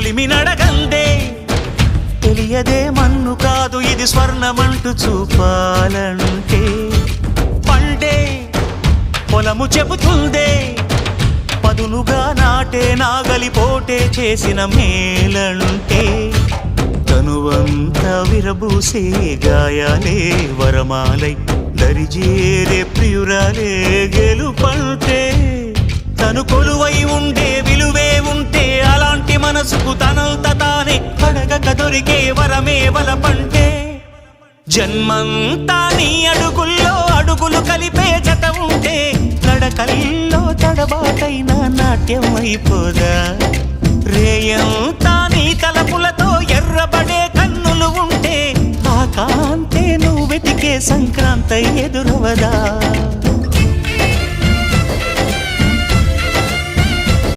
కొలిమి నడగందే తెలియదే మన్ను కాదు ఇది స్వర్ణమంటూ చూపాలంటే పండే పొలము చెబుతుందే పదునుగా నాటే నాగలిపోటే చేసిన మేలంటే తనువంతా విరబూసే గాయాలే వరమాలై దరిజేరే ప్రియురాలే గెలుపంటే తను కొలువై ఉండే విలువే ఉంటే అలాంటి మనసుకు తనంత తానే అడగక దొరికే వరమే వలపంటే జన్మంతా నీ అడుగుల్లో అడుగులు కలిపే జత ఉంటే నడకల్లో తడబాటైన నాట్యం అయిపోదా రేయంతా నీ తలపులతో ఎర్రబడే కన్నులు ఉంటే ఆ కాంతే నువ్వు వెతికే సంక్రాంతి ఎదురవదా